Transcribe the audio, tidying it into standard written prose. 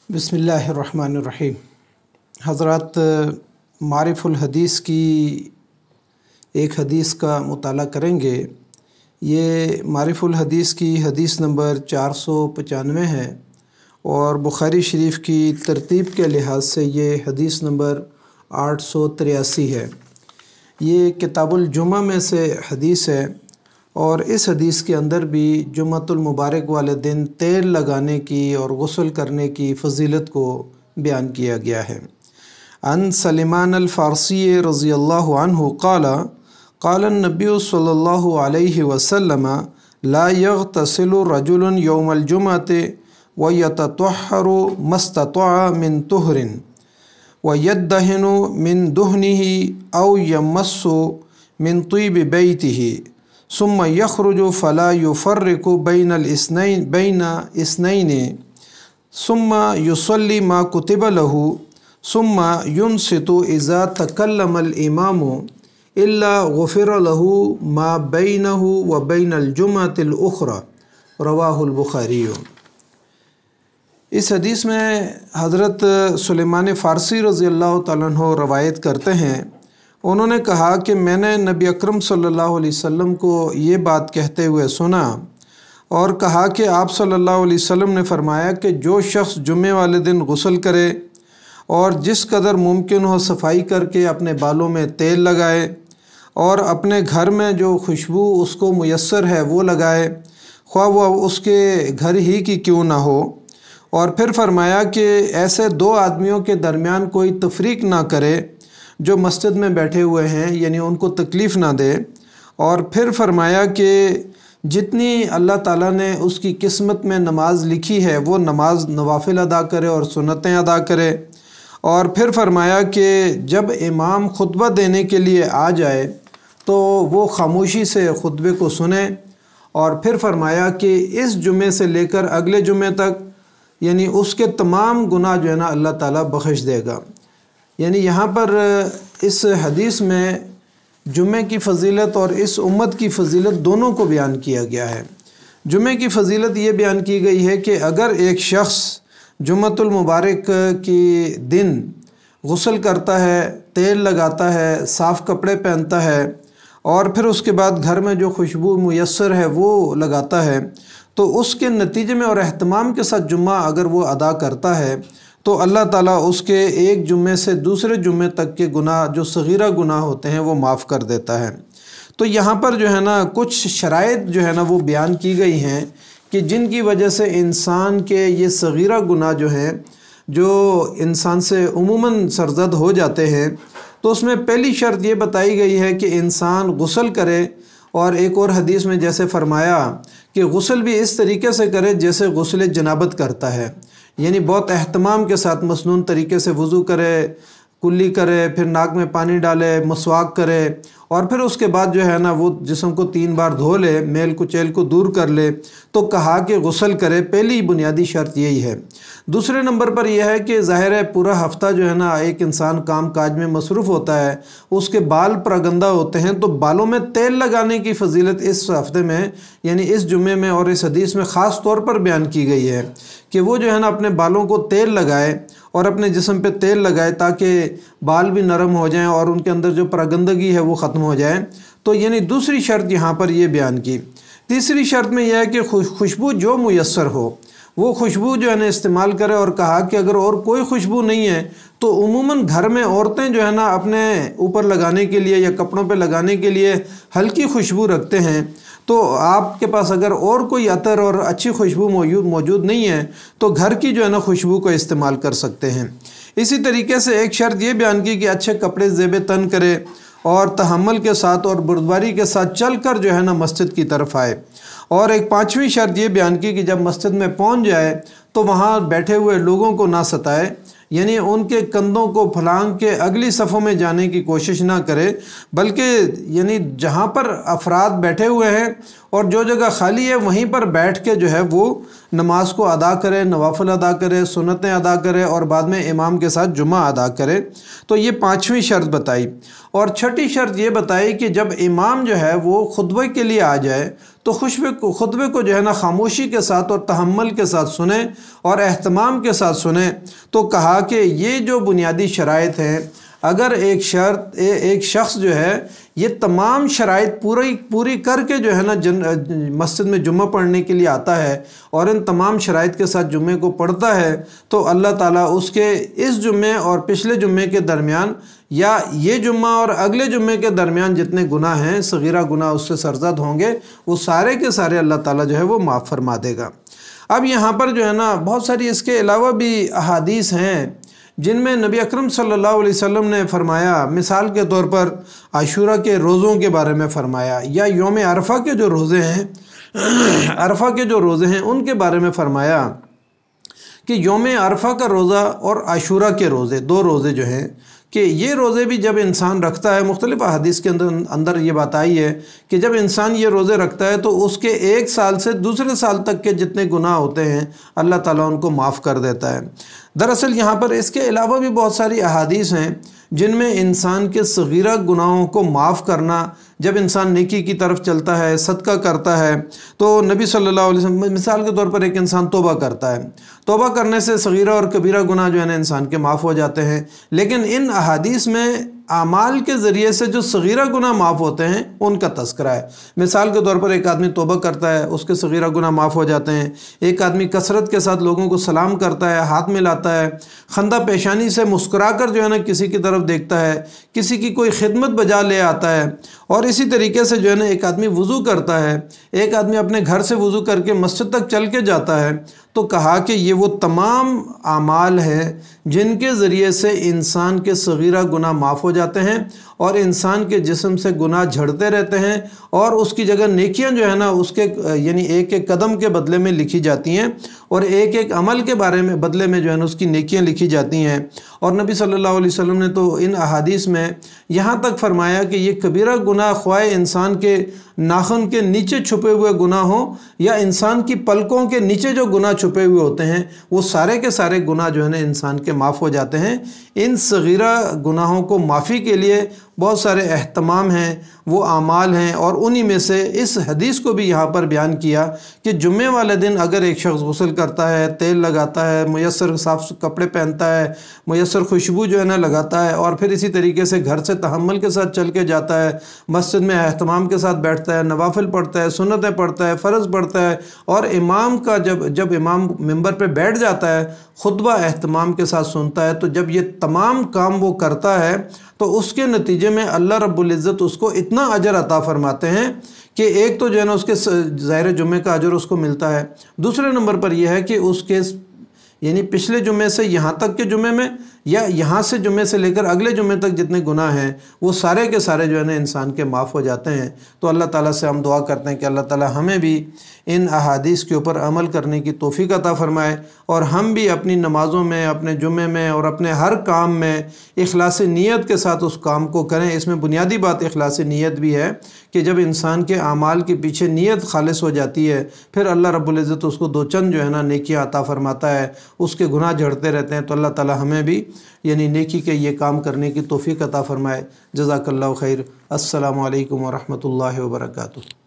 बिस्मिल्लाहिर्रहमानिर्रहीम। हज़रात, मारिफुल हदीस की एक हदीस का मुताला करेंगे। ये मारिफुल हदीस की हदीस नंबर 495 है और बुखारी शरीफ की तरतीब के लिहाज से ये हदीस नंबर 883 है। ये किताबुल जुमा में से हदीस है और इस हदीस के अंदर भी जुम्मतुल मुबारक वाले दिन तेल लगाने की और गुस्ल करने की फ़जीलत को बयान किया गया है। अन सलमान अल-फ़ारसी रज़ियल्लाहु अन्हु क़ाला क़ाला नबी सल्लल्लाहु अलैहि वसल्लम ला यग़तसिलु रजुलन यौमल जुमअति व यततहहरु मस्ततअ मिन तुहरिन व यद्दहिनु मिन दुहनिही औ यमस्सु मिन तीबि बैतिही सुम्मा यख़रुजु फ़ला युफ़र्रिक़ु बैनल इस्नैनि सुम्मा युसल्ली मा कुतिबा लहु सुम्मा युनसितु इज़ा तकल्लमल इमामु इल्ला गुफ़िर लहु मा बैनहु व बैनल जुमअतिल उख़रा। रवाहुल बुखारी। इस हदीस में हज़रत सुलेमान फ़ारसी रज़ियल्लाहु तआला अन्हु रवायत करते हैं। उन्होंने कहा कि मैंने नबी अकरम सल्लल्लाहु अलैहि वसल्लम को ये बात कहते हुए सुना और कहा कि आप सल्लल्लाहु अलैहि वसल्लम ने फरमाया कि जो शख्स जुम्मे वाले दिन गुस्ल करे और जिस कदर मुमकिन हो सफाई करके अपने बालों में तेल लगाए और अपने घर में जो खुशबू उसको मुयस्सर है वो लगाए, ख्वाह वह उसके घर ही की क्यों ना हो। और फिर फरमाया कि ऐसे दो आदमियों के दरमियान कोई तफरीक ना करे जो मस्जिद में बैठे हुए हैं, यानी उनको तकलीफ़ ना दे। और फिर फरमाया कि जितनी अल्लाह ताला ने उसकी किस्मत में नमाज लिखी है वो नमाज नवाफिल अदा करे और सुन्नतें अदा करे। और फिर फरमाया कि जब इमाम खुतबा देने के लिए आ जाए तो वो खामोशी से खुतबे को सुने। और फिर फरमाया कि इस जुमे से लेकर अगले जुमे तक यानी उसके तमाम गुनाह जो है ना अल्लाह ताला बख्श देगा। यानी यहाँ पर इस हदीस में जुमे की फ़जीलत और इस उम्मत की फ़जीलत दोनों को बयान किया गया है। जुमे की फ़जीलत ये बयान की गई है कि अगर एक शख्स जुम्मतुल मुबारक की दिन गुस्ल करता है, तेल लगाता है, साफ़ कपड़े पहनता है और फिर उसके बाद घर में जो खुशबू मुयस्सर है वो लगाता है, तो उसके नतीजे में और एहतमाम के साथ जुम्मा अगर वो अदा करता है तो अल्लाह ताला उसके एक जुम्मे से दूसरे जुम्मे तक के गुनाह जो सगीरा गुनाह होते हैं वो माफ़ कर देता है। तो यहाँ पर जो है ना कुछ शराइत जो है ना वो बयान की गई हैं कि जिनकी वजह से इंसान के ये सगीरा गुनाह जो हैं जो इंसान से उमूमन सरज़द हो जाते हैं। तो उसमें पहली शर्त ये बताई गई है कि इंसान गुस्ल करे और एक और हदीस में जैसे फरमाया कि गुस्ल भी इस तरीके से करे जैसे गुस्ल जनाबत करता है, यानी बहुत एहतमाम के साथ मसनून तरीके से वज़ू करे, कुल्ली करे, फिर नाक में पानी डाले, मसवाक करे और फिर उसके बाद जो है ना वो जिस्म को 3 बार धो ले, मेल कुचैल को दूर कर ले। तो कहा कि गुस्ल करे, पहली बुनियादी शर्त यही है। दूसरे नंबर पर यह है कि ज़ाहिर है पूरा हफ़्ता जो है ना एक इंसान काम काज में मसरूफ़ होता है, उसके बाल परगंदा होते हैं, तो बालों में तेल लगाने की फ़जीलत इस हफ़्ते में यानी इस जुम्मे में और इस हदीस में ख़ास तौर पर बयान की गई है कि वो जो है ना अपने बालों को तेल लगाए और अपने जिस्म पे तेल लगाए ताकि बाल भी नरम हो जाएं और उनके अंदर जो परगंदगी है वो ख़त्म हो जाए। तो यानी दूसरी शर्त यहाँ पर ये बयान की। तीसरी शर्त में यह है कि खुशबू जो मुयस्सर हो वो खुशबू जो है ना इस्तेमाल करे और कहा कि अगर और कोई खुशबू नहीं है तो उमूमन घर में औरतें जो है ना अपने ऊपर लगाने के लिए या कपड़ों पे लगाने के लिए हल्की खुशबू रखते हैं। तो आपके पास अगर और कोई अतर और अच्छी खुशबू मौजूद नहीं है तो घर की जो है ना खुशबू को इस्तेमाल कर सकते हैं। इसी तरीके से एक शर्त ये बयान की कि अच्छे कपड़े ज़ेब तन करे और तहम्मुल के साथ और बुर्दबारी के साथ चल कर जो है ना मस्जिद की तरफ आए। और एक पांचवी शर्त ये बयान की कि जब मस्जिद में पहुंच जाए तो वहाँ बैठे हुए लोगों को ना सताए, यानी उनके कंधों को फलांग के अगली सफ़ों में जाने की कोशिश ना करे, बल्कि यानी जहाँ पर अफराद बैठे हुए हैं और जो जगह खाली है वहीं पर बैठ के जो है वो नमाज को अदा करे, नवाफिल अदा करे, सुन्नतें अदा करे और बाद में इमाम के साथ जुमा अदा करे। तो ये पांचवी शर्त बताई। और छठी शर्त ये बताई कि जब इमाम जो है वो खुतबे के लिए आ जाए تو خطبے کو جو ہے نا خاموشی کے ساتھ اور تحمل کے ساتھ سنیں اور اہتمام کے ساتھ سنیں۔ تو کہا کہ یہ جو بنیادی شرائط ہیں، اگر ایک شخص جو ہے یہ تمام شرائط پوری کر کے جو ہے نا مسجد میں جمعہ پڑھنے کے لیے آتا ہے اور ان تمام شرائط کے ساتھ جمعے کو پڑھتا ہے، تو اللہ تعالیٰ اس کے اس جمعے اور پچھلے جمعے کے درمیان یا یہ جمعہ اور اگلے جمعے کے درمیان جتنے گناہ ہیں، صغیرہ گناہ اس سے سرزد ہوں گے، وہ سارے کے سارے اللہ تعالیٰ جو ہے وہ معاف فرما دے گا۔ اب یہاں پر جو ہے نا بہت ساری اس کے علاوہ بھی احادیث ہیں جن میں نبی اکرم صلی اللہ علیہ وسلم نے فرمایا، مثال کے طور پر عاشورہ کے روزوں کے بارے میں فرمایا، یا یوم عرفہ کے جو روزے ہیں ان کے بارے میں فرمایا کہ یوم عرفہ کا روزہ اور عاشورہ کے روزے، دو روزے جو ہیں کہ یہ روزے بھی جب انسان رکھتا ہے، مختلف احادیث کے اندر یہ بات آئی ہے کہ جب انسان یہ روزے رکھتا ہے تو اس کے ایک سال سے دوسرے سال تک کے جتنے گناہ ہوتے ہیں اللہ تعالیٰ ان کو معاف کر دیتا ہے۔ دراصل یہاں پر اس کے علاوہ بھی بہت ساری احادیث ہیں جن میں انسان کے صغیرہ گناہوں کو معاف کرنا، جب انسان نیکی کی طرف چلتا ہے، صدقہ کرتا ہے، تو نبی صلی اللہ علیہ وسلم مثال کے طور پر ایک انسان توبہ کرتا ہے، توبہ کرنے سے صغیرہ اور کبیرہ گناہ جو ہے نا انسان کے معاف ہو جاتے ہیں۔ لیکن ان احادیث میں اعمال کے ذریعے سے جو صغیرہ گناہ معاف ہوتے ہیں ان کا تذکرہ ہے۔ مثال کے طور پر ایک آدمی توبہ کرتا ہے، اس کے صغیرہ گناہ معاف ہو جاتے ہیں۔ ایک آدمی کثرت کے ساتھ لوگوں کو سلام کرتا ہے، ہاتھ ملاتا ہے، خندہ پیشانی سے مسکرا کر جو ہے نا کسی کی طرف دیکھتا ہے، کسی کی کوئی خدمت بجا لے آتا ہے، اور اسی طریقے سے جو ہے نا ایک آدمی وضو کرتا ہے، ایک آدمی اپنے گھر سے وضو کر کے مسجد تک چل کے جاتا ہے، تو کہا کہ یہ وہ تمام اعمال ہیں جن کے ذریعے سے انسان کے صغیرہ گناہ معاف ہو جاتے ہیں اور انسان کے جسم سے گناہ جھڑتے رہتے ہیں، اور اس کی جگہ نیکیاں جو ہے نا اس کے یعنی ایک ایک قدم کے بدلے میں لکھی جاتی ہیں، اور ایک ایک عمل کے بدلے میں جو ہے نا اس کی نیکیاں لکھی جاتی ہیں۔ اور نبی صلی اللہ علیہ وسلم نے تو ان احادیث میں یہاں تک فرمایا کہ یہ کبیرہ گناہ خواہ انسان کے ناخن کے نیچے چھپے ہوئے گناہ ہوں یا انسان کی پلکوں کے نیچے جو گناہ چھپے ہوئے ہوتے ہیں، وہ سارے کے سارے گناہ جو ہے نا انسان کے معاف ہو جاتے ہیں۔ ان صغیرہ گناہوں کو معافی کے لیے بہت سارے اہتمام ہیں، وہ اعمال ہیں، اور انہی میں سے اس حدیث کو بھی یہاں پر بیان کیا کہ جمعے والے دن اگر ایک شخص غسل کرتا ہے، تیل لگاتا ہے، میسر صاف کپڑے پہنتا ہے، میسر خوشبو جو ہے نا لگاتا ہے، اور پھر اسی طریقے سے گھر سے تحمل کے ساتھ چل کے جاتا ہے، مسجد میں اہتمام کے ساتھ بیٹھتا ہے، نوافل پڑھتا ہے، سنتیں پڑھتا ہے، فرض پڑھتا ہے، اور امام کا جب امام منبر پہ بیٹھ جاتا ہے خطبہ اہتمام کے ساتھ سنتا ہے، تو جب یہ تمام کام وہ کرتا ہے تو اس کے نتیجے میں اللہ رب العزت اس کو اتنا اجر عطا فرماتے ہیں کہ ایک تو جو ہے نا اس کے ظاہر جمعے کا اجر اس کو ملتا ہے، دوسرے نمبر پر یہ ہے کہ اس کے یعنی پچھلے جمعے سے یہاں تک کے جمعے میں یا یہاں سے جمعے سے لے کر اگلے جمعے تک جتنے گناہ ہیں وہ سارے کے سارے جو ہے نا انسان کے معاف ہو جاتے ہیں۔ تو اللہ تعالیٰ سے ہم دعا کرتے ہیں کہ اللہ تعالیٰ ہمیں بھی ان احادیث کے اوپر عمل کرنے کی توفیق عطا فرمائے، اور ہم بھی اپنی نمازوں میں، اپنے جمعے میں اور اپنے ہر کام میں اخلاص نیت کے ساتھ اس کام کو کریں۔ اس میں بنیادی بات اخلاص نیت بھی ہے کہ جب انسان کے اعمال کے پیچھے نیت خالص ہو جاتی ہے، پھر اللہ رب العزت اس کو دو چند جو ہے نا نیکیاں عطا فرماتا ہے، اس کے گناہ جھڑتے رہتے ہیں۔ تو اللہ تعالیٰ ہمیں بھی یعنی نیکی کے یہ کام کرنے کی توفیق عطا فرمائے۔ جزاک اللہ خیر۔ السلام علیکم ورحمۃ اللہ وبرکاتہ۔